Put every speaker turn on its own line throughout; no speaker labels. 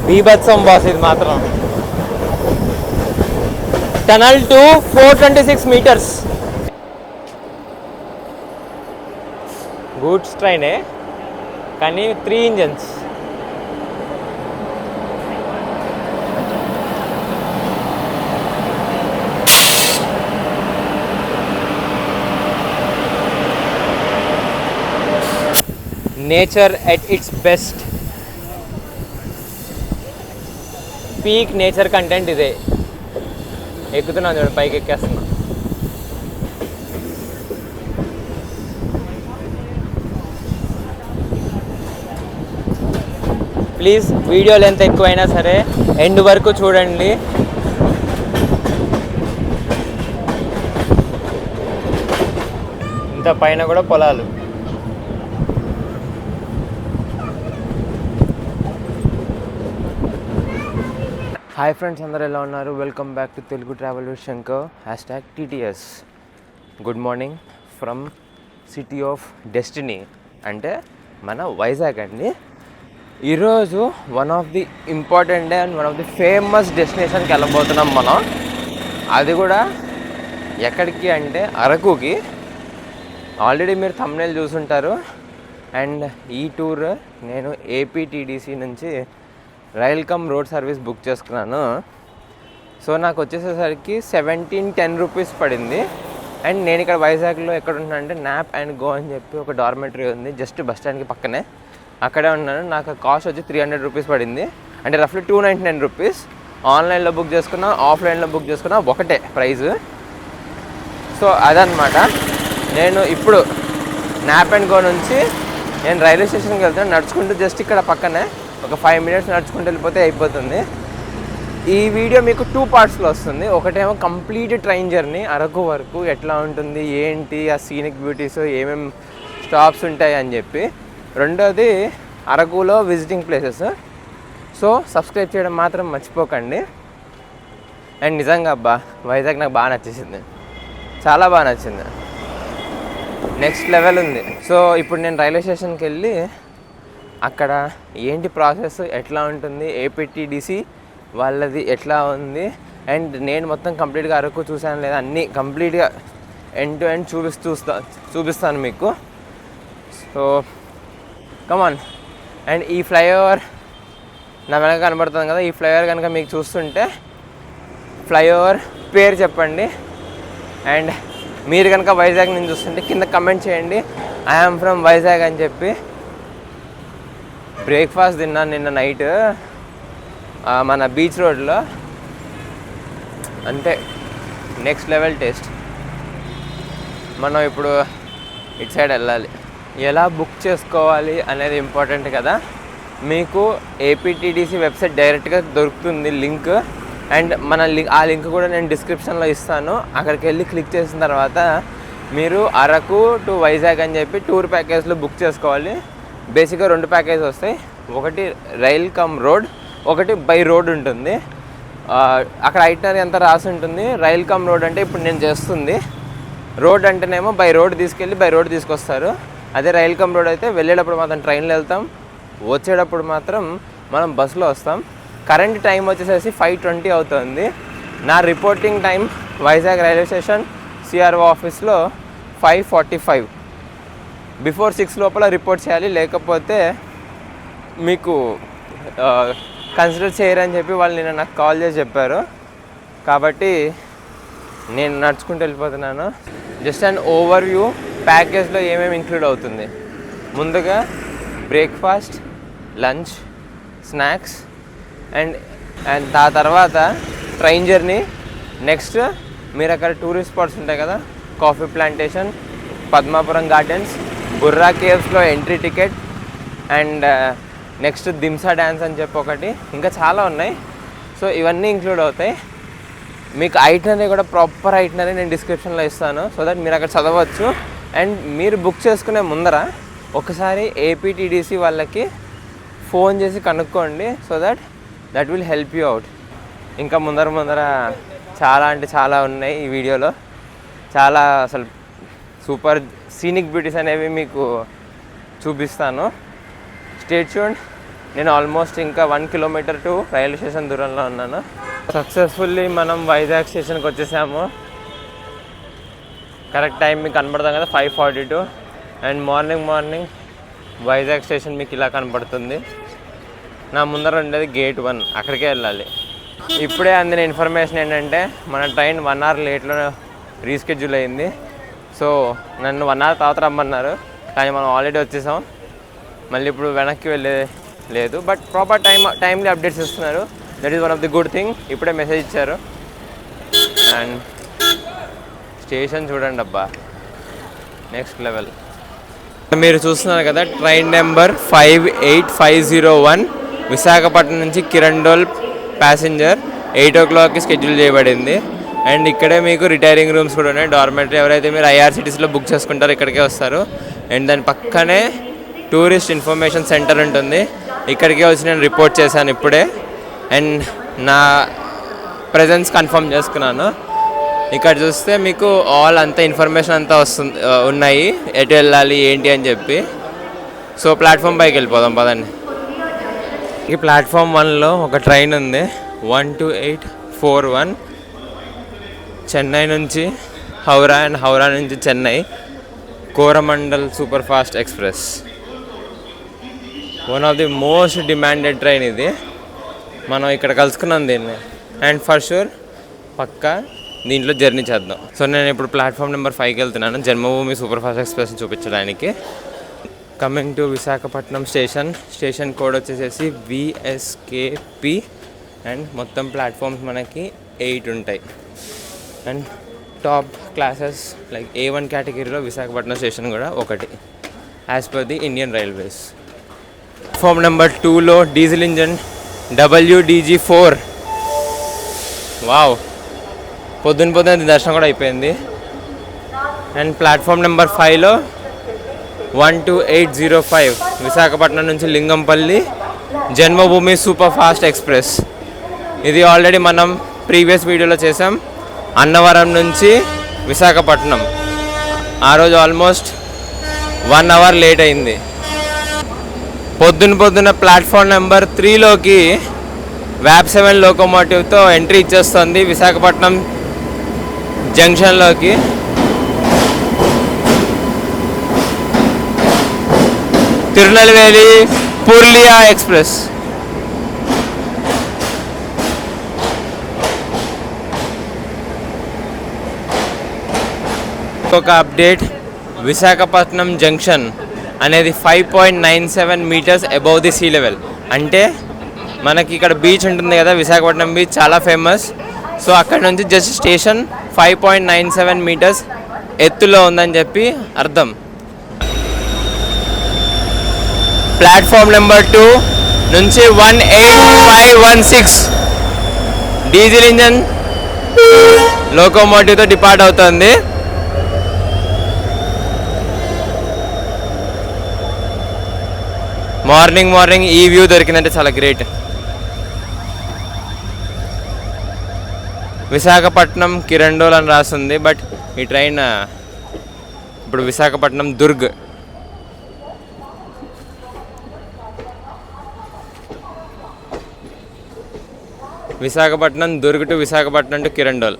బీభత్సం బాస్ ఇది మాత్రం. Tunnel two 426 meters. గూడ్స్ ట్రైనే కానీ 3 engines. Nature at its best. Peak nature content ఇదే. ఎక్కుతున్నాను చూడండి, పైకి ఎక్కేస్తున్నా. ప్లీజ్ వీడియో లెంత్ ఎక్కువైనా సరే ఎండ్ వరకు చూడండి. ఇంత పైన కూడా పొలాలు. హాయ్ ఫ్రెండ్స్, అందరూ ఎలా ఉన్నారు? Welcome back to Telugu travel with Shankar #TTS. Good morning from city of destiny, అంటే మన వైజాగ్ అండి. ఈరోజు one of the important day and one of the famous డెస్టినేషన్కి వెళ్ళబోతున్నాం మనం. అది కూడా ఎక్కడికి అంటే అరకుకి. ఆల్రెడీ మీరు థంబ్నెయిల్ చూసుంటారు. అండ్ ఈ టూర్ నేను APTDC నుంచి rail cum road service book చేసుకున్నాను. సో నాకు వచ్చేసేసరికి 1710 రూపీస్ పడింది. అండ్ నేను ఇక్కడ వైజాగ్లో ఎక్కడ ఉన్నాను అంటే న్యాప్ అండ్ గో అని చెప్పి ఒక డార్మెటరీ ఉంది జస్ట్ బస్ స్టాండ్కి పక్కనే. అక్కడే ఉన్నాను. నాకు కాస్ట్ వచ్చి 300 రూపీస్ పడింది, అంటే రఫ్లీ 299 రూపీస్. ఆన్లైన్లో బుక్ చేసుకున్నా, ఆఫ్లైన్లో బుక్ చేసుకున్నా ఒకటే ప్రైస్. సో అదనమాట. నేను ఇప్పుడు న్యాప్ అండ్ గో నుంచి నేను రైల్వే స్టేషన్కి వెళ్తాను నడుచుకుంటూ. జస్ట్ ఇక్కడ పక్కనే ఒక 5 minutes నడుచుకుంటూ వెళ్ళిపోతే అయిపోతుంది. ఈ వీడియో మీకు 2 partsలో వస్తుంది. ఒకటేమో కంప్లీట్ ట్రైన్ జర్నీ అరకు వరకు ఎట్లా ఉంటుంది, ఏంటి ఆ సీనిక్ బ్యూటీస్, ఏమేమి స్టాప్స్ ఉంటాయి అని చెప్పి. రెండోది అరకులో విజిటింగ్ ప్లేసెస్. సో సబ్స్క్రైబ్ చేయడం మాత్రం మర్చిపోకండి. అండ్ నిజంగా అబ్బా వైజాగ్ నాకు బాగా నచ్చేసింది, చాలా బాగా నచ్చింది. నెక్స్ట్ లెవెల్ ఉంది. సో ఇప్పుడు నేను రైల్వే స్టేషన్కి వెళ్ళి అక్కడ ఏంటి ప్రాసెస్, ఎట్లా ఉంటుంది, APTDC వాళ్ళది ఎట్లా ఉంది, అండ్ నేను మొత్తం కంప్లీట్గా అరకు చూసాను లేదా అన్నీ కంప్లీట్గా ఎండ్ టు ఎండ్ చూపిస్తాను మీకు. So come on. అండ్ ఈ ఫ్లైఓవర్ నా వెనక కనబడుతుంది కదా, ఈ ఫ్లైఓవర్ కనుక మీకు చూస్తుంటే ఫ్లైఓవర్ పేరు చెప్పండి. అండ్ మీరు కనుక వైజాగ్ నుంచి చూస్తుంటే కింద కమెంట్ చేయండి ఐఎమ్ ఫ్రమ్ వైజాగ్ అని చెప్పి. బ్రేక్ఫాస్ట్ తిన్నాను నిన్న నైట్ మన బీచ్ రోడ్లో. అంటే నెక్స్ట్ లెవెల్ టేస్ట్. మనం ఇప్పుడు ఇటు సైడ్ వెళ్ళాలి. ఎలా బుక్ చేసుకోవాలి అనేది ఇంపార్టెంట్ కదా. మీకు APTDC వెబ్సైట్ డైరెక్ట్గా దొరుకుతుంది లింక్. అండ్ ఆ లింక్ కూడా నేను డిస్క్రిప్షన్లో ఇస్తాను. అక్కడికి వెళ్ళి క్లిక్ చేసిన తర్వాత మీరు అరకు టు వైజాగ్ అని చెప్పి టూర్ ప్యాకేజ్లో బుక్ చేసుకోవాలి. బేసిక్గా 2 ప్యాకేజ్ వస్తాయి. ఒకటి రైల్ కమ్ రోడ్, ఒకటి బై రోడ్ ఉంటుంది. అక్కడ ఐటనరీ అంతా రాసి ఉంటుంది. రైల్ కమ్ రోడ్ అంటే ఇప్పుడు నేను చేస్తుంది. రోడ్ అంటేనేమో బై రోడ్ తీసుకెళ్ళి బై రోడ్ తీసుకొస్తారు. అదే రైల్ కమ్ రోడ్ అయితే వెళ్ళేటప్పుడు మాత్రం ట్రైన్లో వెళ్తాం, వచ్చేటప్పుడు మాత్రం మనం బస్సులో వస్తాం. కరెంట్ టైం వచ్చేసేసి 5:20 అవుతుంది. నా reporting time Vizag railway station CRO ఆఫీస్లో 5:45. బిఫోర్ 6 లోపల రిపోర్ట్ చేయాలి, లేకపోతే మీకు కన్సిడర్ చేయరని చెప్పి వాళ్ళు నిన్న నాకు కాల్ చేసి చెప్పారు. కాబట్టి నేను నడుచుకుంటూ వెళ్ళిపోతున్నాను. జస్ట్ అండ్ ఓవర్ వ్యూ ప్యాకేజ్లో ఏమేమి ఇంక్లూడ్ అవుతుంది. ముందుగా బ్రేక్ఫాస్ట్, లంచ్, స్నాక్స్ అండ్ ఆ తర్వాత ట్రైన్ జర్నీ. నెక్స్ట్ మీరు అక్కడ టూరిస్ట్ స్పాట్స్ ఉంటాయి కదా, coffee plantation, Padmapuram gardens, Borra కేవ్స్లో entry ticket, and next Dhimsa dance అని చెప్పి ఒకటి, ఇంకా చాలా ఉన్నాయి. సో ఇవన్నీ ఇంక్లూడ్ అవుతాయి. మీకు ఐటనరీ కూడా ప్రాపర్ ఐటనరీ నేను డిస్క్రిప్షన్లో ఇస్తాను, సో దట్ మీరు అక్కడ చదవచ్చు. అండ్ మీరు బుక్ చేసుకునే ముందర ఒకసారి APTDC వాళ్ళకి ఫోన్ చేసి కనుక్కోండి, so that will help you out. ఇంకా ముందర చాలా అంటే చాలా ఉన్నాయి ఈ వీడియోలో. చాలా అసలు సూపర్ సీనిక్ బ్యూటీస్ అనేవి మీకు చూపిస్తాను. Stay tuned. నేను ఆల్మోస్ట్ ఇంకా 1 కిలోమీటర్ టు రైల్వే స్టేషన్ దూరంలో ఉన్నాను. సక్సెస్ఫుల్లీ మనం వైజాగ్ స్టేషన్కి వచ్చేసాము. కరెక్ట్ టైం మీకు కనబడతాం కదా 5:42. అండ్ మార్నింగ్ వైజాగ్ స్టేషన్ మీకు ఇలా కనపడుతుంది. నా ముందర ఉండేది గేట్ 1, అక్కడికే వెళ్ళాలి. ఇప్పుడే అందిన ఇన్ఫర్మేషన్ ఏంటంటే మన ట్రైన్ 1 అవర్ లేట్లో రీస్కెడ్యూల్ అయింది. సో నన్ను 1 అవర్ తర్వాత రమ్మన్నారు, కానీ మనం ఆల్రెడీ వచ్చేసాం. మళ్ళీ ఇప్పుడు వెనక్కి వెళ్ళే లేదు, బట్ ప్రాపర్ టైమ్లీ అప్డేట్స్ ఇస్తున్నారు. That is one of the good thing. ఇప్పుడే మెసేజ్ ఇచ్చారు. అండ్ స్టేషన్ చూడండి అబ్బా, నెక్స్ట్ లెవెల్. మీరు చూస్తున్నారు కదా, ట్రైన్ నెంబర్ 58501 విశాఖపట్నం నుంచి కిరండోల్ ప్యాసింజర్ 8 o'clockకి షెడ్యూల్ చేయబడింది. అండ్ ఇక్కడే మీకు రిటైరింగ్ రూమ్స్ కూడా ఉన్నాయి, డార్మెటరీ. ఎవరైతే మీరు ఐఆర్సిటీసీలో బుక్ చేసుకుంటారో ఇక్కడికే వస్తారు. అండ్ దాని పక్కనే టూరిస్ట్ ఇన్ఫర్మేషన్ సెంటర్ ఉంటుంది, ఇక్కడికే వచ్చి నేను రిపోర్ట్ చేశాను ఇప్పుడే. అండ్ నా ప్రెజెన్స్ కన్ఫర్మ్ చేసుకున్నాను. ఇక్కడ చూస్తే మీకు ఆల్ అంతా ఇన్ఫర్మేషన్ అంతా ఉన్నాయి, ఎటు వెళ్ళాలి ఏంటి అని చెప్పి. సో ప్లాట్ఫామ్ పైకి వెళ్ళిపోదాం పదండి. ఈ ప్లాట్ఫామ్ 1లో ఒక ట్రైన్ ఉంది, 12841 చెన్నై నుంచి హౌరా అండ్ హౌరా నుంచి Chennai, Coromandel super fast express. One of the most demanded train ఇది. మనం ఇక్కడ కలుసుకున్నాం దీన్ని. అండ్ ఫర్ షూర్ పక్కా దీంట్లో జర్నీ చేద్దాం. సో నేను ఇప్పుడు ప్లాట్ఫామ్ నెంబర్ 5కి వెళ్తున్నాను, జన్మభూమి సూపర్ ఫాస్ట్ ఎక్స్ప్రెస్ని చూపించడానికి. Coming to Visakhapatnam station code వచ్చేసేసి VSKP. అండ్ మొత్తం ప్లాట్ఫామ్స్ మనకి 8 ఉంటాయి. And top classes like A1 కేటగిరీలో విశాఖపట్నం స్టేషన్ కూడా ఒకటి, as per the Indian railways. Platform number 2లో డీజిల్ ఇంజన్ WDG4. వావ్, పొద్దున దర్శనం కూడా అయిపోయింది. అండ్ ప్లాట్ఫామ్ నెంబర్ 5లో 12805 విశాఖపట్నం నుంచి లింగంపల్లి జన్మభూమి సూపర్ ఫాస్ట్ ఎక్స్ప్రెస్. ఇది ఆల్రెడీ మనం ప్రీవియస్ వీడియోలో చేసాం. అన్నవరం నుంచి విశాఖపట్నం ఆ రోజు ఆల్మోస్ట్ 1 అవర్ లేట్ అయింది. పొద్దున ప్లాట్ఫామ్ నెంబర్ 3లోకి వ్యాప్ 7 లోకోమోటివ్తో ఎంట్రీ ఇచ్చేస్తుంది విశాఖపట్నం జంక్షన్లోకి. తిరునెల్వేలి పుర్లియా ఎక్స్ప్రెస్. ఒక అప్డేట్, విశాఖపట్నం జంక్షన్ అనేది 5.97 meters above the sea level. అంటే మనకి ఇక్కడ బీచ్ ఉంటుంది కదా, విశాఖపట్నం బీచ్ చాలా ఫేమస్. సో అక్కడ నుంచి జస్ట్ స్టేషన్ 5.97 meters ఎత్తులో ఉందని చెప్పి అర్థం. ప్లాట్ఫామ్ నెంబర్ 2 నుంచి 18516 డీజిల్ ఇంజన్ లోకోమోటివ్తో డిపార్ట్ అవుతుంది. మార్నింగ్ ఈ వ్యూ దొరికిందంటే చాలా గ్రేట్. విశాఖపట్నం కిరండోల్ అని రాస్తుంది, బట్ ఈ ట్రైన్ ఇప్పుడు విశాఖపట్నం దుర్గ్. Visakhapatnam Durg to Visakhapatnam to Kirandul.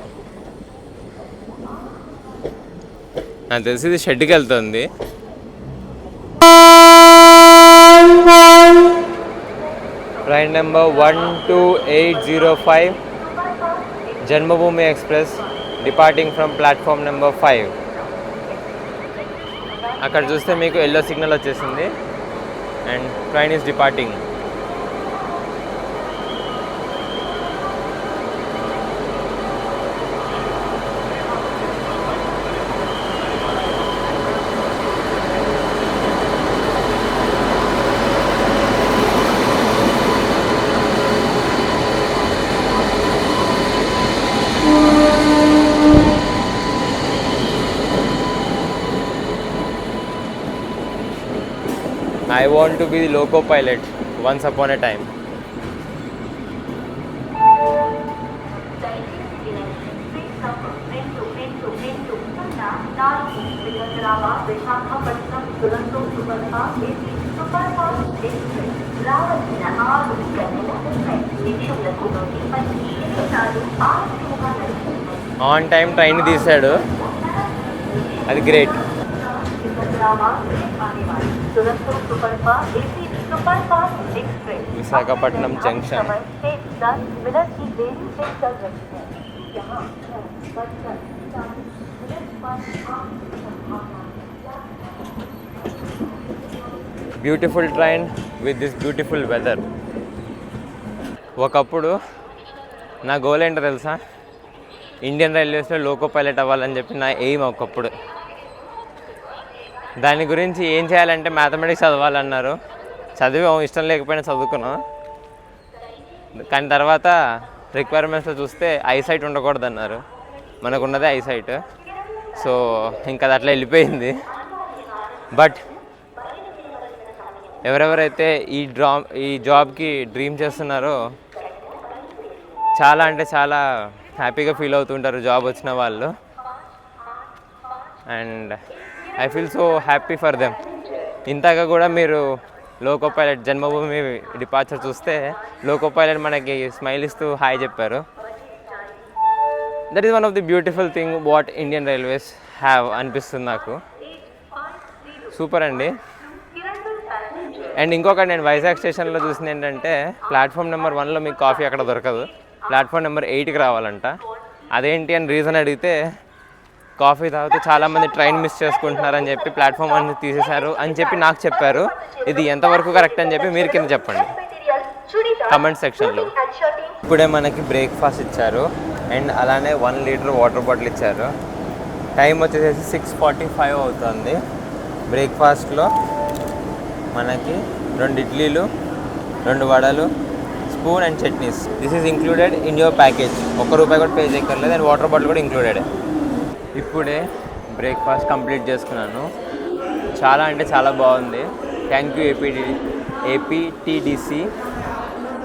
నాకు తెలిసి ఇది షెడ్కి వెళ్తుంది. Train number 12805 Janmabhoomi express departing from platform number 5. అక్కడ చూస్తే మీకు ఎల్లో సిగ్నల్ వచ్చేసింది and train is departing. I want to be the loco pilot once upon a time. On time train తీశాడు, అది great. Visakhapatnam junction. Beautiful train with this beautiful weather. ఒకప్పుడు నా goal ఏంటో తెలుసా? ఇండియన్ రైల్వేస్లో లోకో పైలట్ అవ్వాలని చెప్పి నా ఎయిమ్ ఒకప్పుడు. దాని గురించి ఏం చేయాలంటే మ్యాథమెటిక్స్ చదవాలన్నారు. చదివి ఇష్టం లేకపోయినా చదువుకున్నాం. కానీ తర్వాత రిక్వైర్మెంట్స్లో చూస్తే ఐసైట్ ఉండకూడదు అన్నారు. మనకున్నదే ఐసైట్. సో ఇంకా అది అట్లా వెళ్ళిపోయింది. బట్ ఎవరెవరైతే ఈ జాబ్కి డ్రీమ్ చేస్తున్నారో చాలా అంటే చాలా హ్యాపీగా ఫీల్ అవుతుంటారు జాబ్ వచ్చిన వాళ్ళు. And I feel so happy for them. ఇంతగా కూడా మీరు లోకో పైలట్ జన్మభూమి డిపార్చర్ చూస్తే లోకో పైలట్ మనకి స్మైల్ ఇస్తూ హాయ్ చెప్పారు. That is one of the beautiful thing what Indian railways have అనిపిస్తుంది నాకు. సూపర్ అండి. అండ్ ఇంకొకటి నేను వైజాగ్ స్టేషన్లో చూసింది ఏంటంటే ప్లాట్ఫామ్ నెంబర్ 1లో మీకు కాఫీ అక్కడ దొరకదు, ప్లాట్ఫామ్ నెంబర్ 8కి రావాలంట. అదేంటి అని రీజన్ అడిగితే కాఫీ తాగితే చాలామంది ట్రైన్ మిస్ చేసుకుంటున్నారని చెప్పి ప్లాట్ఫామ్ 1 తీసేశారు అని చెప్పి నాకు చెప్పారు. ఇది ఎంతవరకు కరెక్ట్ అని చెప్పి మీరు కింద చెప్పండి కమెంట్ సెక్షన్లో. ఇప్పుడే మనకి బ్రేక్ఫాస్ట్ ఇచ్చారు అండ్ అలానే 1 లీటర్ వాటర్ బాటిల్ ఇచ్చారు. టైం వచ్చేసి 6:45 అవుతుంది. బ్రేక్ఫాస్ట్లో మనకి 2 ఇడ్లీలు, 2 వడలు, spoon and chutneys. This is included in your package. ₹1 కూడా పే చేయక్కర్లేదు. అండ్ వాటర్ బాటిల్ కూడా ఇంక్లూడెడ్. ఇప్పుడే బ్రేక్ఫాస్ట్ కంప్లీట్ చేసుకున్నాను. చాలా అంటే చాలా బాగుంది. Thank you APTDC.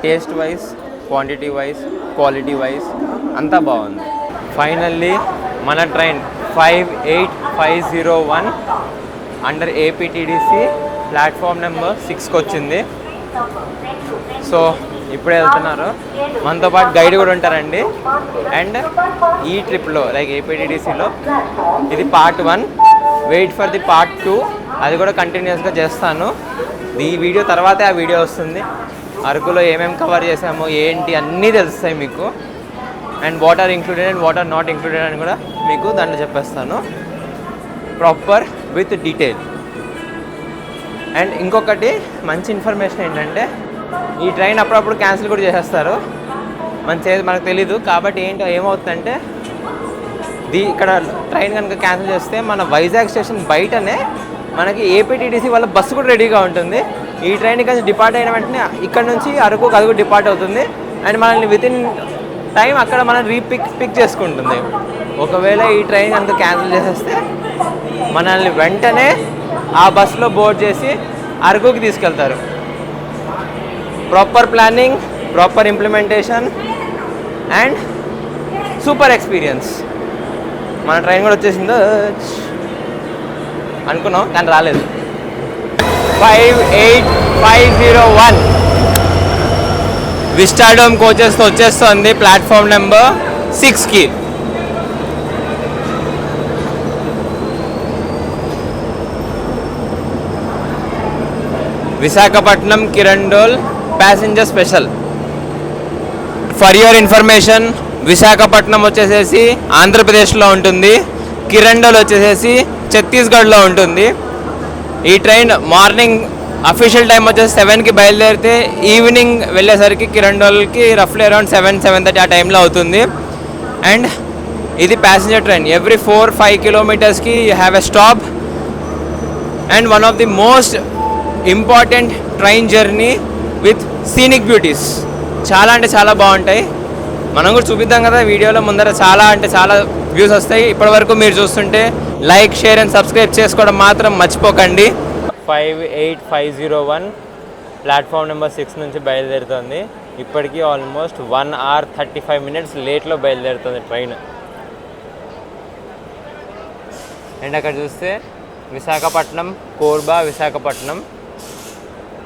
Taste wise, quantity wise, quality wise అంతా బాగుంది. ఫైనల్లీ మన train 58501 under APTDC platform number 6కి వచ్చింది. సో ఇప్పుడే వెళ్తున్నారు. మనతో పాటు గైడ్ కూడా ఉంటారండి. అండ్ ఈ ట్రిప్లో లైక్ ఏపీటీడీసీలో ఇది part 1. Wait for the part 2. అది కూడా కంటిన్యూస్గా చేస్తాను. ఈ వీడియో తర్వాతే ఆ వీడియో వస్తుంది. అరకులో ఏమేమి కవర్ చేసామో ఏంటి అన్నీ తెలుస్తాయి మీకు. And what are included and what are not included అని కూడా మీకు దాంట్లో చెప్పేస్తాను ప్రాపర్ విత్ డీటెయిల్. అండ్ ఇంకొకటి మంచి ఇన్ఫర్మేషన్ ఏంటంటే ఈ ట్రైన్ అప్పుడప్పుడు క్యాన్సిల్ కూడా చేసేస్తారు. మనకు తెలీదు. కాబట్టి ఏమవుతుందంటే ఇక్కడ ట్రైన్ కనుక క్యాన్సిల్ చేస్తే మన వైజాగ్ స్టేషన్ బయటనే మనకి ఏపీటీడీసీ వాళ్ళ బస్సు కూడా రెడీగా ఉంటుంది. ఈ ట్రైన్ కొంచెం డిపార్ట్ అయిన వెంటనే ఇక్కడ నుంచి అరకు కూడా డిపార్ట్ అవుతుంది. అండ్ మనల్ని వితిన్ టైం అక్కడ మనం పిక్ చేసుకుంటుంది. ఒకవేళ ఈ ట్రైన్ కనుక క్యాన్సిల్ చేసేస్తే మనల్ని వెంటనే ఆ బస్సులో బోర్డ్ చేసి అరకుకి తీసుకెళ్తారు. Proper planning, proper implementation and super experience. మన ట్రైన్ కూడా వచ్చేసిందో అనుకున్నాం కానీ రాలేదు. 58501 విస్టాడోమ్ కోచెస్తో వచ్చేస్తుంది ప్లాట్ఫామ్ నెంబర్ 6కి. Visakhapatnam Kirandul passenger special. For your information, Visakhapatnam వచ్చేసేసి ఆంధ్రప్రదేశ్లో ఉంటుంది, కిరండోల్ వచ్చేసేసి ఛత్తీస్గఢ్లో ఉంటుంది. ఈ ట్రైన్ మార్నింగ్ అఫీషియల్ టైం వచ్చేసి 7కి బయలుదేరితే ఈవినింగ్ వెళ్ళేసరికి కిరండోల్కి రఫ్లీ అరౌండ్ 7-7:30 ఆ టైంలో అవుతుంది. అండ్ ఇది ప్యాసింజర్ ట్రైన్. ఎవ్రీ 4-5 కిలోమీటర్స్కి you have a stop. And one of the most important train journey with scenic beauties. చాలా అంటే చాలా బాగుంటాయి. మనం కూడా చూపిద్దాం కదా వీడియోలో ముందర. చాలా అంటే చాలా వ్యూస్ వస్తాయి. ఇప్పటివరకు మీరు చూస్తుంటే లైక్, షేర్ అండ్ సబ్స్క్రైబ్ చేసుకోవడం మాత్రం మర్చిపోకండి. 58501 ప్లాట్ఫామ్ నెంబర్ 6 నుంచి బయలుదేరుతుంది. ఇప్పటికీ ఆల్మోస్ట్ 1 hour 35 minutes లేట్లో బయలుదేరుతుంది ట్రైన్. అండ్ అక్కడ చూస్తే విశాఖపట్నం, కోర్బా విశాఖపట్నం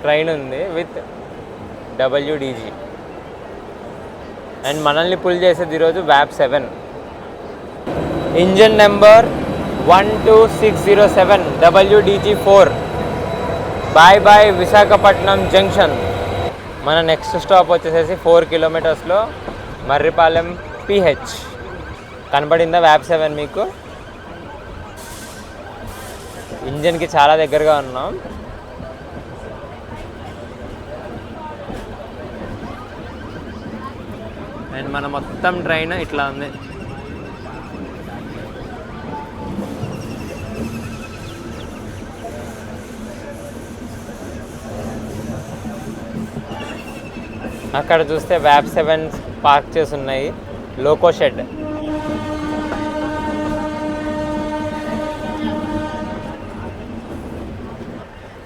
ట్రైన్ ఉంది విత్ WDG. అండ్ మనల్ని పుల్ చేసేది ఈరోజు VAP 7. Engine number 12607 WDG4. Bye bye Visakhapatnam junction. మన నెక్స్ట్ స్టాప్ వచ్చేసేసి 4 కిలోమీటర్స్లో మర్రిపాలెం PH. కనబడిందా VAP 7 మీకు? ఇంజన్కి చాలా దగ్గరగా ఉన్నాం. అండ్ మన మొత్తం ట్రైన్ ఇట్లా ఉంది. అక్కడ చూస్తే VAP 7 పార్క్ చేసి ఉన్నాయి. Loco shed.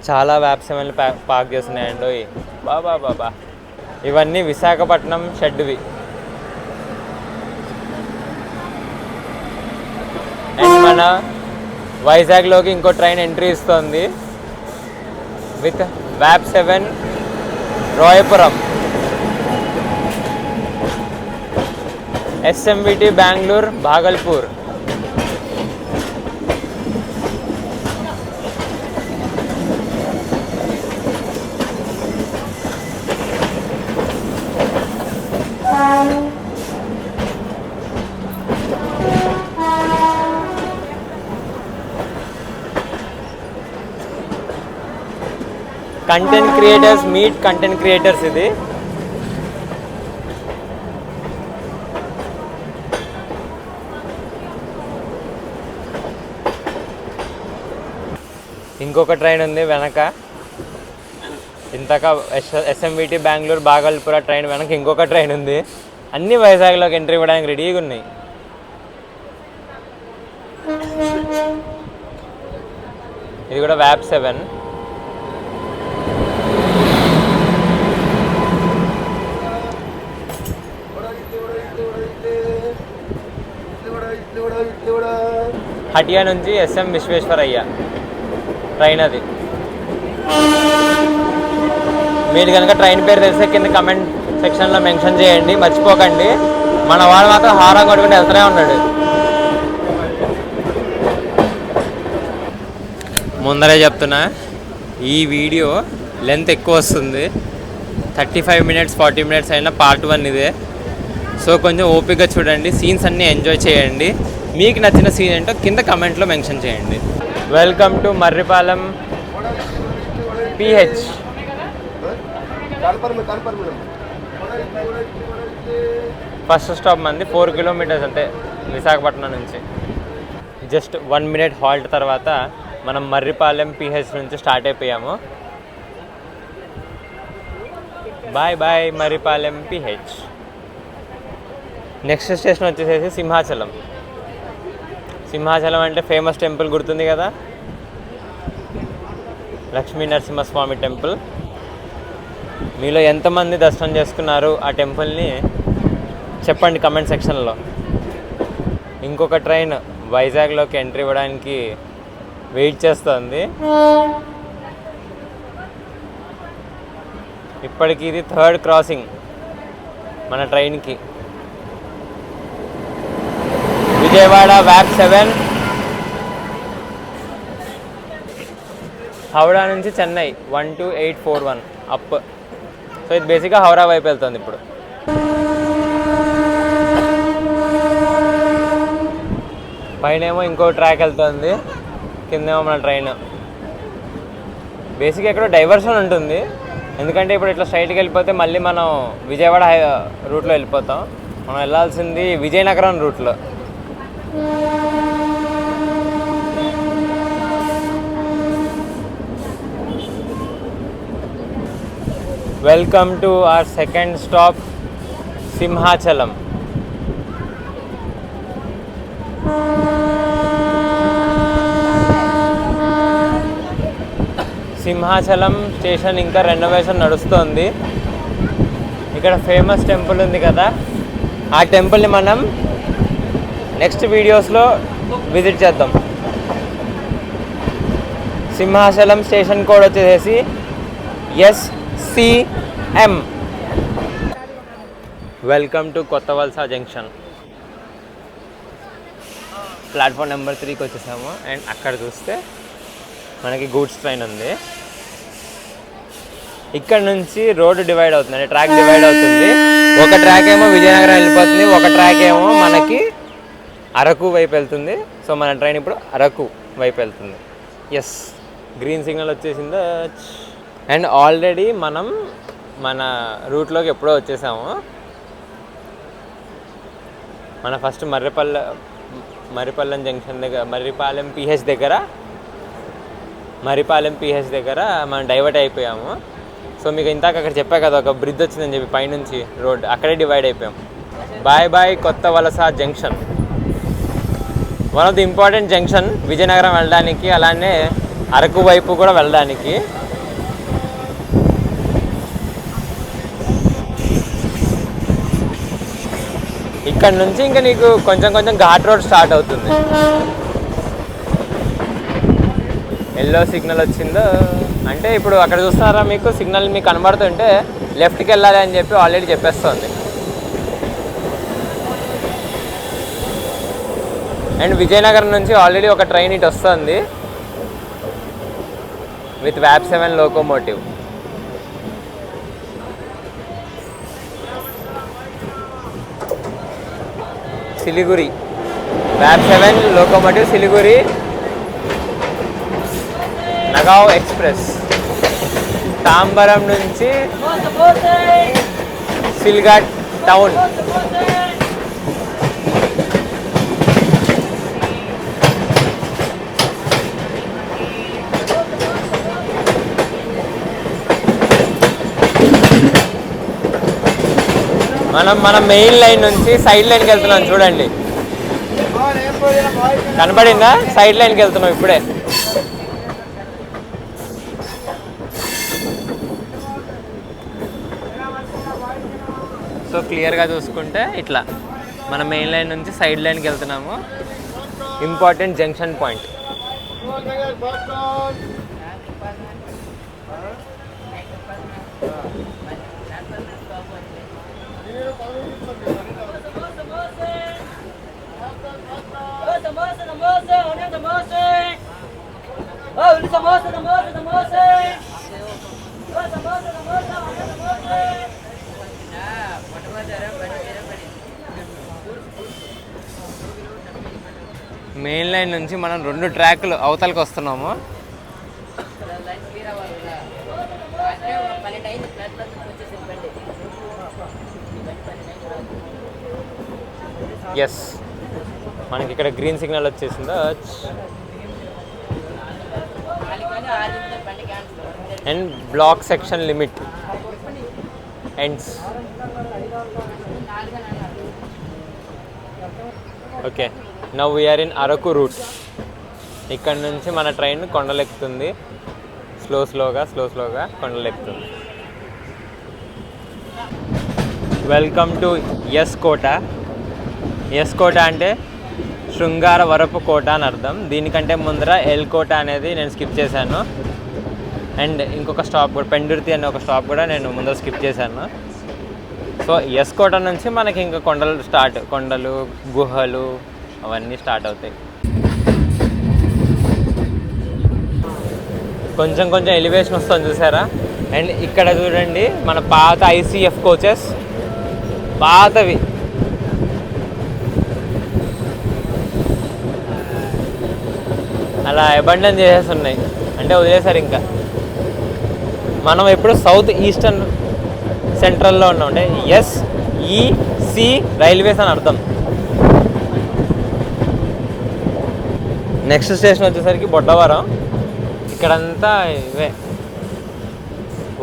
చాలా VAP 7 పార్క్ చేస్తున్నాయండి. బాబా ఇవన్నీ విశాఖపట్నం షెడ్వి. అండ్ మన వైజాగ్లోకి ఇంకో ట్రైన్ ఎంట్రీ ఇస్తుంది with VAP 7 Rayapuram. SMVT Bengaluru Bhagalpur. Content creators meet content creators. ఇది ఇంకొక ట్రైన్ ఉంది వెనక. ఇంతక SMVT బెంగళూరు భాగల్పుర ట్రైన్ వెనక ఇంకొక ట్రైన్ ఉంది. అన్నీ వైజాగ్లోకి ఎంట్రీ ఇవ్వడానికి రెడీగా ఉన్నాయి. ఇది కూడా VAP 7. హటియా నుంచి SM విశ్వేశ్వరయ్య ట్రైన్ అది. మీరు కనుక ట్రైన్ పేరు తెలిస్తే కింద కమెంట్ సెక్షన్లో మెన్షన్ చేయండి, మర్చిపోకండి. మన వాడు మాత్రం హారం కొట్టుకుంటూ వెళ్తూనే ఉన్నాడు. ముందరే చెప్తున్నా, ఈ వీడియో లెంత్ ఎక్కువ వస్తుంది. 35 మినిట్స్ 40 మినిట్స్ అయినా పార్ట్ 1 ఇదే. సో కొంచెం ఓపికగా చూడండి, సీన్స్ అన్నీ ఎంజాయ్ చేయండి. మీకు నచ్చిన సీన్ ఏంటో కింద కమెంట్లో మెన్షన్ చేయండి. Welcome to Marripalem PH. First stop మంది 4 కిలోమీటర్స్ అంతే విశాఖపట్నం నుంచి. జస్ట్ 1 మినిట్ హాల్ట్ తర్వాత మనం మర్రిపాలెం PH నుంచి స్టార్ట్ అయిపోయాము. Bye bye Marripalem PH. Next station వచ్చేసేసి సింహాచలం. సింహాచలం అంటే ఫేమస్ టెంపుల్ గుర్తుంది కదా, లక్ష్మీ నరసింహస్వామి టెంపుల్. మీలో ఎంతమంది దర్శనం చేసుకున్నారు ఆ టెంపుల్ని చెప్పండి కమెంట్ సెక్షన్లో. ఇంకొక ట్రైన్ వైజాగ్లోకి ఎంట్రీ ఇవ్వడానికి వెయిట్ చేస్తుంది. ఇప్పటికి ఇది 3rd క్రాసింగ్ మన ట్రైన్కి. విజయవాడ VAP 7. హౌడా నుంచి చెన్నై 12841 అప్. సో ఇది బేసిక్గా హౌరా వైపు వెళ్తుంది ఇప్పుడు. పైనేమో ఇంకో ట్రాక్ వెళ్తుంది, కిందేమో మన ట్రైన్. బేసిక్గా ఎక్కడో డైవర్షన్ ఉంటుంది, ఎందుకంటే ఇప్పుడు ఇట్లా స్ట్రైట్కి వెళ్ళిపోతే మళ్ళీ మనం విజయవాడ రూట్లో వెళ్ళిపోతాం. మనం వెళ్ళాల్సింది విజయనగరం రూట్లో. Welcome to our second stop Simhachalam. Simhachalam station ఇంకా రెనోవేషన్ నడుస్తుంది. ఇక్కడ ఫేమస్ టెంపుల్ ఉంది కదా, ఆ టెంపుల్ని మనం నెక్స్ట్ వీడియోస్లో విజిట్ చేద్దాం. సింహాచలం స్టేషన్ కోడ్ వచ్చేసి SCM వెల్కమ్ టు కొత్త వలస జంక్షన్. ప్లాట్ఫామ్ నెంబర్ 3కి వచ్చేసాము. అండ్ అక్కడ చూస్తే మనకి గూడ్స్ ట్రైన్ ఉంది. ఇక్కడ నుంచి రోడ్డు డివైడ్ అవుతుంది, అంటే ట్రాక్ డివైడ్ అవుతుంది. ఒక ట్రాక్ ఏమో విజయనగరం వెళ్ళిపోతుంది, ఒక ట్రాక్ ఏమో మనకి అరకు వైపు వెళ్తుంది. సో మన ట్రైన్ ఇప్పుడు అరకు వైపు వెళ్తుంది. ఎస్, గ్రీన్ సిగ్నల్ వచ్చేసిందా. అండ్ ఆల్రెడీ మనం మన రూట్లోకి ఎప్పుడో వచ్చేసాము. మన ఫస్ట్ మర్రిపల్లెం జంక్షన్ దగ్గర, మర్రిపాలెం పిహెచ్ దగ్గర మనం డైవర్ట్ అయిపోయాము. సో మీకు ఇందాక అక్కడ చెప్పా కదా, ఒక బ్రిడ్జ్ వచ్చిందని చెప్పి పైనుంచి రోడ్, అక్కడే డివైడ్ అయిపోయాం. బాయ్ కొత్త వలస junction, one of the important junction Vizianagaram వెళ్ళడానికి, అలానే అరకు వైపు కూడా వెళ్ళడానికి. ఇక్కడ నుంచి ఇంకా నీకు కొంచెం ఘాట్ రోడ్ స్టార్ట్ అవుతుంది. ఎల్లో సిగ్నల్ వచ్చిందో అంటే ఇప్పుడు అక్కడ చూస్తున్నారా, మీకు సిగ్నల్ మీకు కనబడుతుంటే లెఫ్ట్కి వెళ్ళాలి అని చెప్పి ఆల్రెడీ చెప్పేస్తుంది. అండ్ విజయనగరం నుంచి ఆల్రెడీ ఒక ట్రైన్ ఇటు వస్తుంది విత్ వ్యాప్ 7 లోకోమోటివ్. సిలిగురి వ్యాప్ 7 లోకోమోటివ్, సిలిగురి నగావ్ ఎక్స్ప్రెస్. తాంబరం నుంచి సిల్ఘాట్ టౌన్. మన మెయిన్ లైన్ నుంచి సైడ్ లైన్కి వెళ్తున్నాం. చూడండి, కనపడిందా? సైడ్ లైన్కి వెళ్తున్నాం ఇప్పుడే. సో క్లియర్గా చూసుకుంటే ఇట్లా మన మెయిన్ లైన్ నుంచి సైడ్ లైన్కి వెళ్తున్నాము. Important junction point. Main line నుంచి మనం 2 ట్రాక్లు అవతలకి వస్తున్నాము. ఎస్, మనకి ఇక్కడ గ్రీన్ సిగ్నల్ వచ్చేసిందా. And block section limit ends. Okay, now we are అరకు రూట్. ఇక్కడ నుంచి మన ట్రైన్ కొండలెక్కుతుంది. స్లోగా కొండలెక్కుతుంది. Welcome to S Kota. S Kota అంటే శృంగార వరపు కోట అని అర్థం. దీనికంటే ముందర ఎల్ కోట అనేది నేను స్కిప్ చేశాను. అండ్ ఇంకొక స్టాప్ కూడా, పెండుర్తి అనే ఒక స్టాప్ కూడా నేను ముందర స్కిప్ చేశాను. సో ఎస్ కోట నుంచి మనకి ఇంకా కొండలు స్టార్ట్, కొండలు, గుహలు అవన్నీ స్టార్ట్ అవుతాయి. కొంచెం ఎలివేషన్ వస్తుంది చూసారా. అండ్ ఇక్కడ చూడండి మన పాత ఐసీఎఫ్ కోచెస్, పాతవి. అలా అబండన్ చేసేసి ఉన్నాయి, అంటే వదిలేసారు. ఇంకా మనం ఎప్పుడు సౌత్ ఈస్టర్న్ సెంట్రల్లో ఉన్నాం, అంటే SEC రైల్వేస్ అని అర్థం. నెక్స్ట్ స్టేషన్ వచ్చేసరికి బొడ్డవరం. ఇక్కడంతా ఇవే.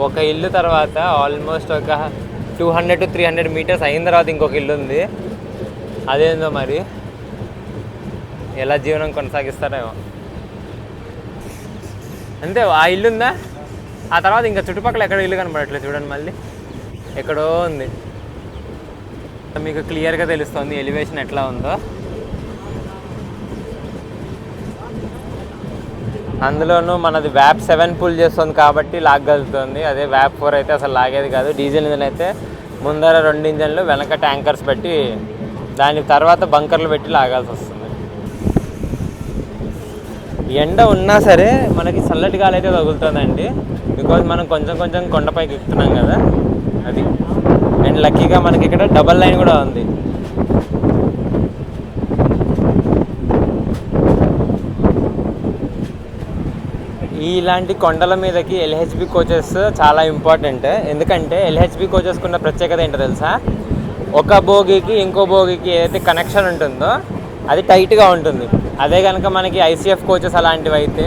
ఒక ఇల్లు తర్వాత ఆల్మోస్ట్ ఒక 200 to 300 మీటర్స్ అయిన తర్వాత ఇంకొక ఇల్లు ఉంది. అదేందో మరి ఎలా జీవనం కొనసాగిస్తారేమో. అంతే, ఆ ఇల్లు ఉందా, ఆ తర్వాత ఇంకా చుట్టుపక్కల ఎక్కడ ఇల్లు కనపడట్లేదు. చూడండి, మళ్ళీ ఎక్కడో ఉంది. మీకు క్లియర్గా తెలుస్తుంది ఎలివేషన్ ఎట్లా ఉందో. అందులోనూ మనది వ్యాప్ 7 పుల్ చేస్తుంది కాబట్టి లాగలుగుతుంది. అదే వ్యాప్ 4 అయితే అసలు లాగేది కాదు. డీజిల్ ఇంజన్ అయితే ముందర 2 ఇంజన్లు, వెనక ట్యాంకర్స్ పెట్టి దాని తర్వాత బంకర్లు పెట్టి లాగాల్సి వస్తుంది. ఎండ ఉన్నా సరే మనకి చల్లటి గాలి అయితే తగులుతుందండి. బికాజ్ మనం కొంచెం కొంచెం కొండపైకి ఎక్కుతున్నాం కదా, అది. అండ్ లక్కీగా మనకి ఇక్కడ డబల్ లైన్ కూడా ఉంది. ఇలాంటి కొండల మీదకి ఎల్హెచ్బి కోచెస్ చాలా ఇంపార్టెంట్. ఎందుకంటే ఎల్హెచ్బి కోచెస్కున్న ప్రత్యేకత ఏంటో తెలుసా? ఒక బోగికి ఇంకో బోగికి ఏదైతే కనెక్షన్ ఉంటుందో అది టైట్గా ఉంటుంది. అదే కనుక మనకి ఐసీఎఫ్ కోచెస్ అలాంటివి అయితే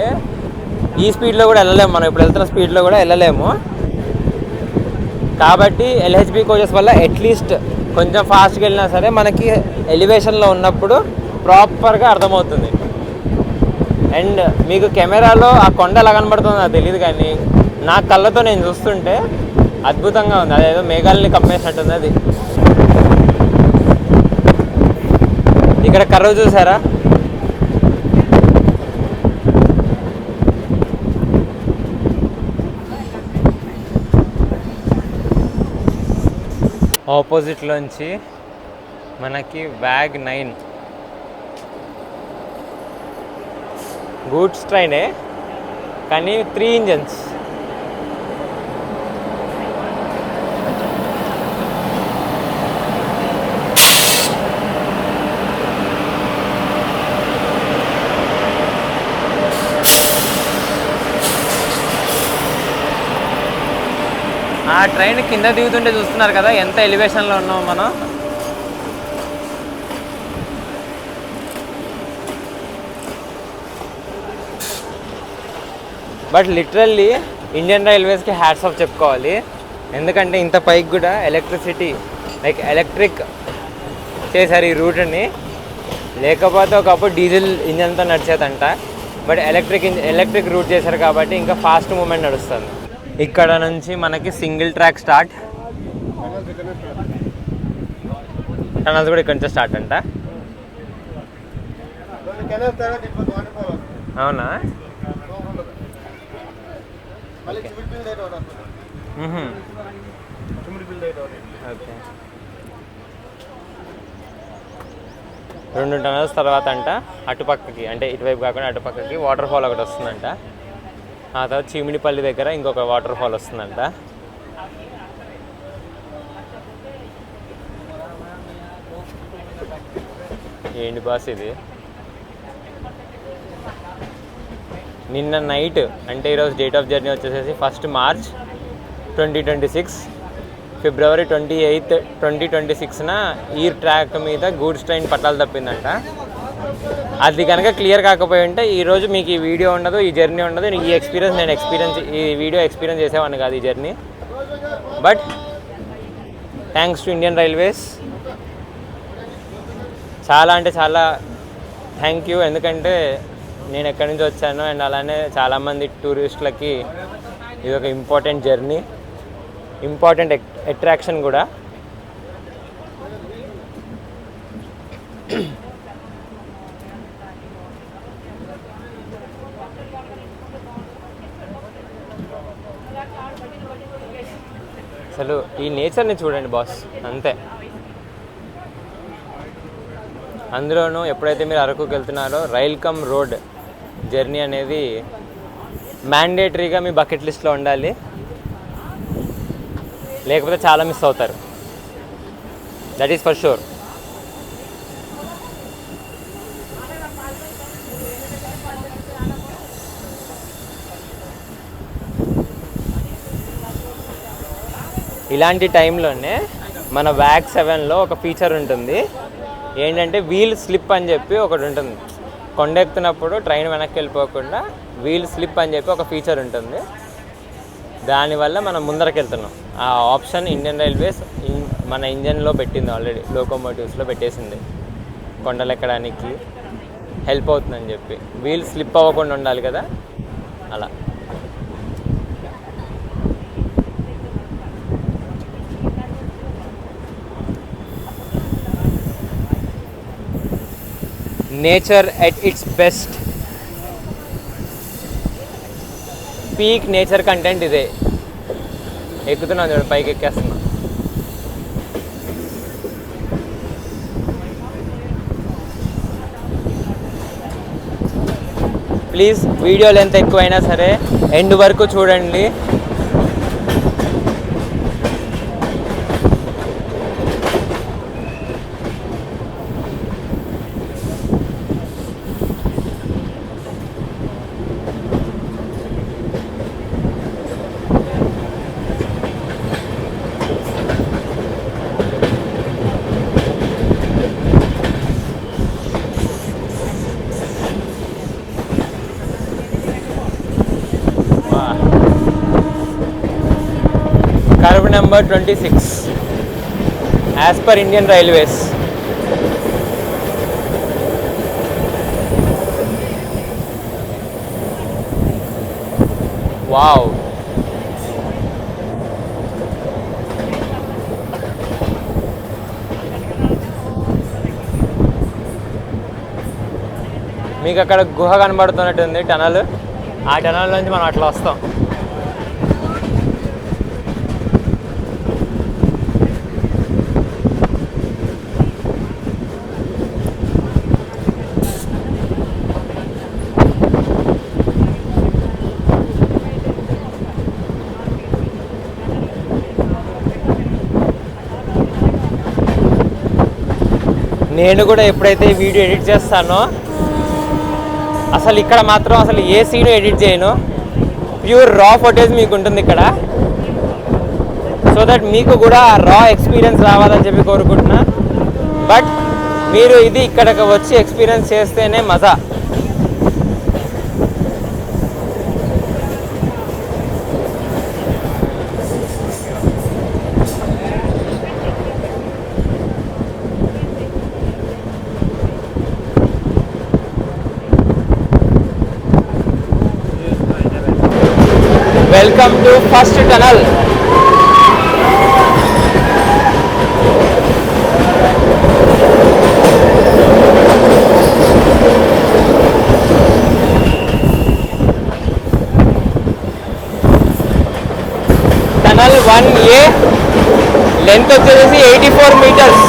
ఈ స్పీడ్లో కూడా వెళ్ళలేము, మనం ఇప్పుడు వెళ్తున్న స్పీడ్లో కూడా వెళ్ళలేము. కాబట్టి ఎల్హెచ్బి కోచెస్ వల్ల అట్లీస్ట్ కొంచెం ఫాస్ట్గా వెళ్ళినా సరే మనకి ఎలివేషన్లో ఉన్నప్పుడు ప్రాపర్గా అర్థమవుతుంది. అండ్ మీకు కెమెరాలో ఆ కొండ ఎలా కనబడుతుందో నాకు తెలియదు, కానీ నా కళ్ళతో నేను చూస్తుంటే అద్భుతంగా ఉంది. అదేదో మేఘాలని కమ్మేసినట్టుంది. అది ఇక్కడ కర్వ్ చూసారా? ఆపోజిట్లోంచి మనకి వ్యాగ్ 9 గూడ్స్ ట్రైనే, కానీ 3 ఇంజన్స్. ఆ ట్రైన్ కింద దిగుతుంటే చూస్తున్నారు కదా ఎంత ఎలివేషన్లో ఉన్నాం మనం. బట్ లిటరల్లీ ఇండియన్ రైల్వేస్కి హ్యాట్స్ ఆఫ్ చెప్పుకోవాలి. ఎందుకంటే ఇంత పైకి కూడా ఎలక్ట్రిసిటీ ఎలక్ట్రిక్ చేశారు ఈ రూట్ని. లేకపోతే ఒకప్పుడు డీజిల్ ఇంజన్తో నడిచేదంట, బట్ ఎలక్ట్రిక్ రూట్ చేశారు కాబట్టి ఇంకా ఫాస్ట్ మూమెంట్ నడుస్తుంది. ఇక్కడ నుంచి మనకి సింగిల్ ట్రాక్ స్టార్ట్, టనల్స్ కూడా ఇక్కడ నుంచి స్టార్ట్ అంట. అవునా? ఓకే. 2 టనల్స్ తర్వాత అంట అటుపక్కకి, అంటే ఇటువైపు కాకుండా అటుపక్కకి వాటర్ ఫాల్ ఒకటి వస్తుందంట. ఆ తర్వాత చీమిడిపల్లి దగ్గర ఇంకొక వాటర్ ఫాల్ వస్తుందంట. ఏంటి బాస్ ఇది? నిన్న నైట్, అంటే ఈరోజు డేట్ ఆఫ్ జర్నీ వచ్చేసేసి 1 మార్చ్ 2026, ఫిబ్రవరి 28, 2026న ఈ ట్రాక్ మీద గూడ్స్ ట్రైన్ పట్టాలు తప్పిందంట. అది కనుక క్లియర్ కాకపోయి ఉంటే ఈరోజు మీకు ఈ వీడియో ఉండదు, ఈ జర్నీ ఉండదు. ఈ వీడియో ఎక్స్పీరియన్స్ చేసేవాడిని కాదు ఈ journey. But thanks to Indian railways, చాలా అంటే చాలా థ్యాంక్ యూ. ఎందుకంటే నేను ఎక్కడి నుంచి వచ్చాను, అండ్ అలానే చాలామంది టూరిస్టులకి ఇది ఒక ఇంపార్టెంట్ జర్నీ, ఇంపార్టెంట్ అట్రాక్షన్ కూడా. అసలు ఈ నేచర్ని చూడండి బాస్, అంతే. అందులోనూ ఎప్పుడైతే మీరు అరకుకి వెళ్తున్నారో రైల్ కమ్ రోడ్ జర్నీ అనేది మ్యాండేటరీగా మీ బకెట్ లిస్ట్లో ఉండాలి, లేకపోతే చాలా మిస్ అవుతారు. That is for sure. ఇలాంటి టైంలోనే మన వ్యాగ్ 7లో ఒక ఫీచర్ ఉంటుంది. ఏంటంటే వీల్ స్లిప్ అని చెప్పి ఒకటి ఉంటుంది. కొండ ఎక్కుతున్నప్పుడు ట్రైన్ వెనక్కి వెళ్ళిపోకుండా వీల్ స్లిప్ అని చెప్పి ఒక ఫీచర్ ఉంటుంది. దానివల్ల మనం ముందరకు వెళ్తున్నాం. ఆ ఆప్షన్ ఇండియన్ రైల్వేస్ మన ఇంజన్లో పెట్టింది, ఆల్రెడీ లోకోమోటివ్స్లో పెట్టేసింది. కొండలు ఎక్కడానికి హెల్ప్ అవుతుందని చెప్పి. వీల్ స్లిప్ అవ్వకుండా ఉండాలి కదా, అలా. Nature at its best. Peak nature content ఇదే. ఎక్కుతున్నాను చూడండి, పైకి ఎక్కేస్తున్నా.
ప్లీజ్ వీడియో లెంత్ ఎక్కువైనా సరే ఎండ్ వరకు చూడండి. Curve number 26 as per Indian Railways. Wow. మీకు అక్కడ గుహ కనబడుతున్నట్టుంది, టనల్. ఆ టనల్ నుంచి మనం అట్లా వస్తాం. నేను కూడా ఎప్పుడైతే వీడియో ఎడిట్ చేస్తానో అసలు ఇక్కడ మాత్రం అసలు ఏ సీన్ ఎడిట్ చేయను, ప్యూర్ రా ఫుటేజ్ మీకు ఉంటుంది ఇక్కడ. సో దట్ మీకు కూడా రా ఎక్స్పీరియన్స్ రావాలని చెప్పి కోరుకుంటున్నా. బట్ మీరు ఇది ఇక్కడికి వచ్చి ఎక్స్పీరియన్స్ చేస్తేనే మజా. Welcome to first tunnel. Tunnel 1A length వచ్చేసి 84 meters.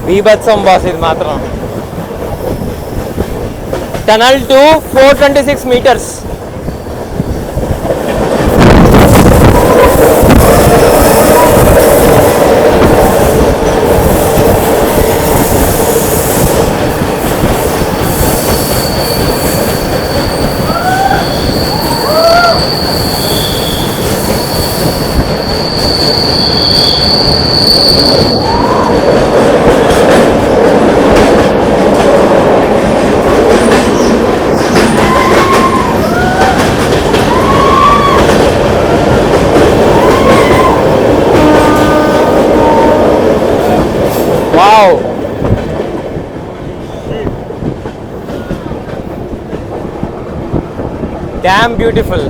బీభత్సం బాస్ ఇది మాత్రం. Tunnel two 426 meters. Wow! Damn beautiful.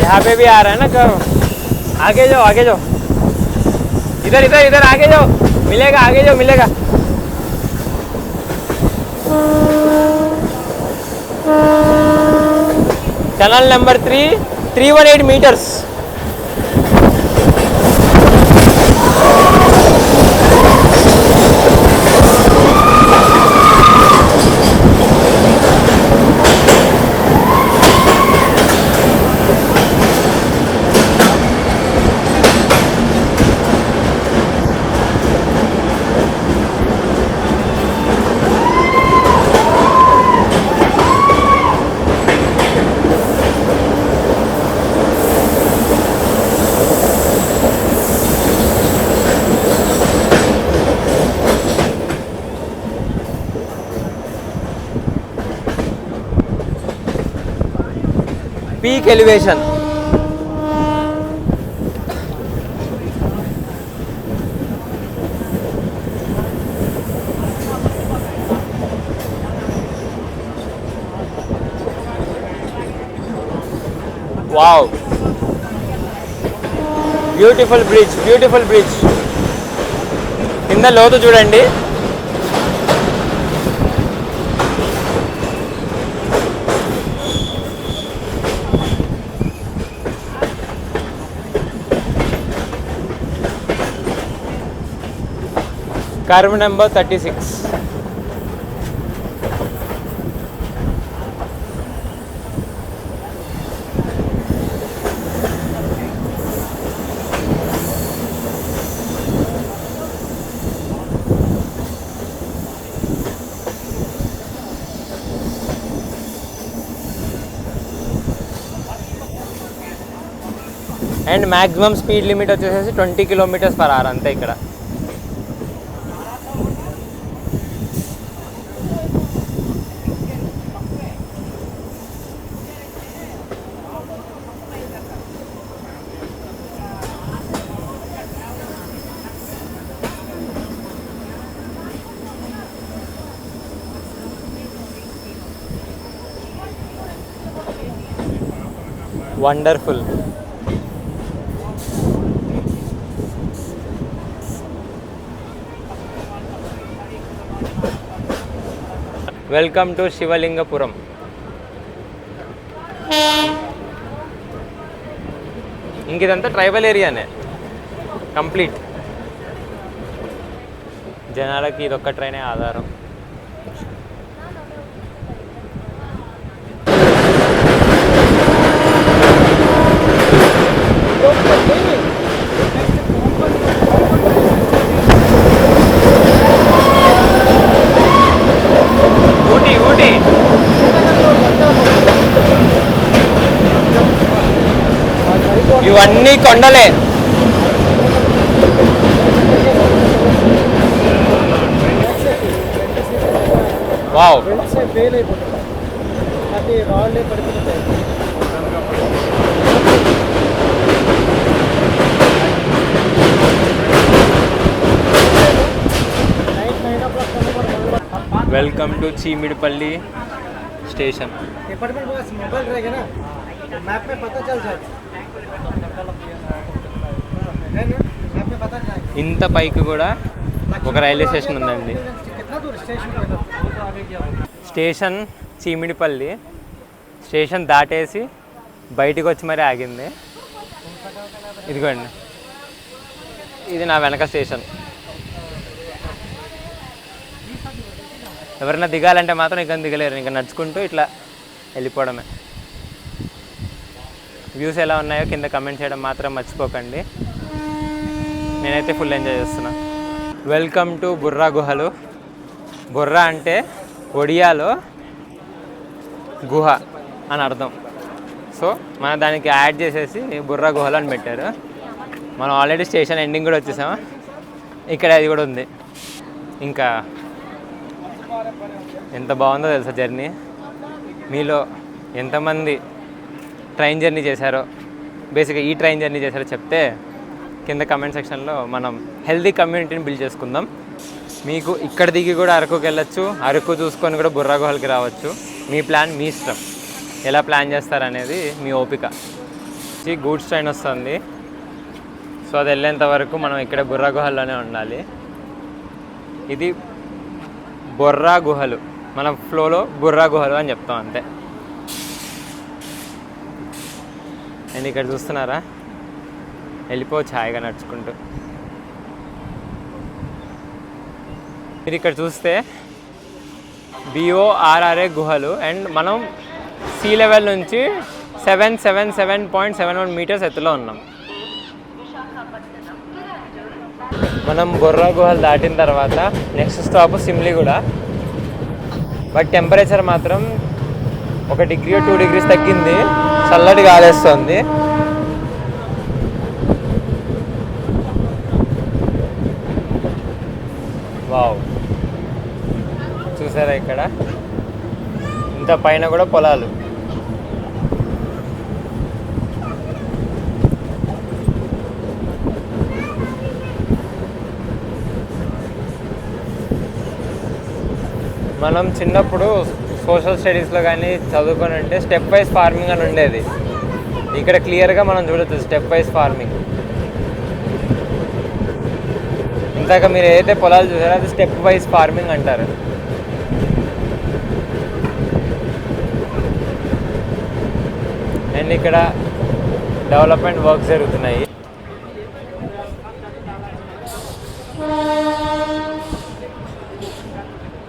यहाँ पे भी आ रहा है ना कर्व. आगे जाओ, आगे जाओ, इधर इधर इधर आगे जाओ, मिलेगा, आगे जाओ, मिलेगा. Tunnel number 318 meters. Peak elevation. Wow, beautiful bridge, beautiful bridge. కింద లోతు చూడండి. Curve number 36. And maximum speed limit వచ్చేసి 20 km/h అంతే ఇక్కడ. వండర్ఫుల్. Welcome to Sivalingapuram. ఇంక ఇదంతా ట్రైబల్ ఏరియానే కంప్లీట్. జనాలకి ఇదొక్క ట్రైనే ఆధారం. ఇవన్నీ కొండలే. Wow, welcome to Cheemidipalli station. ఇంత పైకి కూడా ఒక రైల్వే స్టేషన్ ఉందండి. స్టేషన్ చీమిడిపల్లి. స్టేషన్ దాటేసి బయటికి వచ్చి మరీ ఆగింది. ఇదిగోండి, ఇది నా వెనక స్టేషన్. ఎవరైనా దిగాలంటే మాత్రం ఇక్కడ దిగలేరు, ఇంకా నడుచుకుంటూ ఇట్లా వెళ్ళిపోవడమే. వ్యూస్ ఎలా ఉన్నాయో కింద కమెంట్ చేయడం మాత్రం మర్చిపోకండి. నేనైతే ఫుల్ ఎంజాయ్ చేస్తున్నా. వెల్కమ్ టు బుర్రా గుహలు. బుర్రా అంటే ఒడియాలో గుహ అని అర్థం. సో మనం దానికి యాడ్ చేసేసి బుర్రా గుహలు అని పెట్టారు. మనం ఆల్రెడీ స్టేషన్ ఎండింగ్ కూడా వచ్చేసాము. ఇక్కడ అది కూడా ఉంది. ఇంకా ఎంత బాగుందో తెలుసా జర్నీ. మీలో ఎంతమంది ట్రైన్ జర్నీ చేశారో, బేసిక్గా ఈ ట్రైన్ జర్నీ చేశారో చెప్తే కింద కమెంట్ సెక్షన్లో మనం హెల్దీ కమ్యూనిటీని బిల్డ్ చేసుకుందాం. మీకు ఇక్కడ దిగి కూడా అరకుకి వెళ్ళొచ్చు, అరకు చూసుకొని కూడా బుర్రా గుహలకి రావచ్చు. మీ ప్లాన్ మీ ఇష్టం, ఎలా ప్లాన్ చేస్తారనేది మీ ఓపిక. గూడ్స్ ట్రైన్ వస్తుంది. సో అది వెళ్ళేంత వరకు మనం ఇక్కడ బుర్రా గుహల్లోనే ఉండాలి. ఇది బొర్రా గుహలు, మన ఫ్లోలో బుర్రా గుహలు అని చెప్తాం అంతే. అండ్ ఇక్కడ చూస్తున్నారా, వెళ్ళిపోవచ్చు హాయిగా నడుచుకుంటూ. మీరు ఇక్కడ చూస్తే BORRA గుహలు. అండ్ మనం సీ లెవెల్ నుంచి 777.71 మీటర్స్ ఎత్తులో ఉన్నాం. మనం బొర్రా గుహలు దాటిన తర్వాత next stop Semiliguda. But temperature మాత్రం 1 degree 2 degrees తగ్గింది. చల్లటి గాలేస్తుంది. వావ్, చూసారా ఇక్కడ ఇంత పైన కూడా పొలాలు. మనం చిన్నప్పుడు సోషల్ స్టడీస్లో కానీ చదువుకొని ఉంటే స్టెప్ వైజ్ ఫార్మింగ్ అని ఉండేది. ఇక్కడ క్లియర్గా మనం చూడొచ్చు స్టెప్ వైజ్ ఫార్మింగ్. ఇందాక మీరు ఏదైతే పొలాలు చూసారో అది స్టెప్ వైజ్ ఫార్మింగ్ అంటారు. అండ్ ఇక్కడ డెవలప్మెంట్ వర్క్స్ జరుగుతున్నాయి.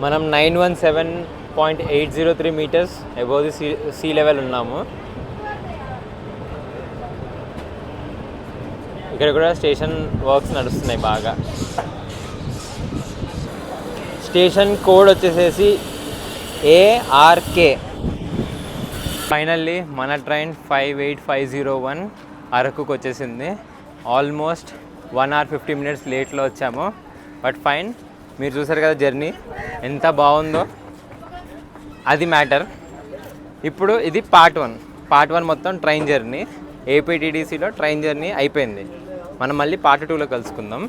మనం 917.803 meters above the sea level ఉన్నాము. ఇక్కడ కూడా స్టేషన్ వర్క్స్ నడుస్తున్నాయి బాగా. స్టేషన్ కోడ్ వచ్చేసేసి ARK. ఫైనల్లీ మన ట్రైన్ 58501 అరకుకు వచ్చేసింది. ఆల్మోస్ట్ 1 hour 50 minutes లేట్లో వచ్చాము. బట్ ఫైన్, మీరు చూసారు కదా జర్నీ ఎంత బాగుందో, అది మ్యాటర్. ఇప్పుడు ఇది పార్ట్ 1 మొత్తం ట్రైన్ జర్నీ. ఏపీటీడీసీలో ట్రైన్ జర్నీ అయిపోయింది. మనం మళ్ళీ పార్ట్ 2లో కలుసుకుందాం.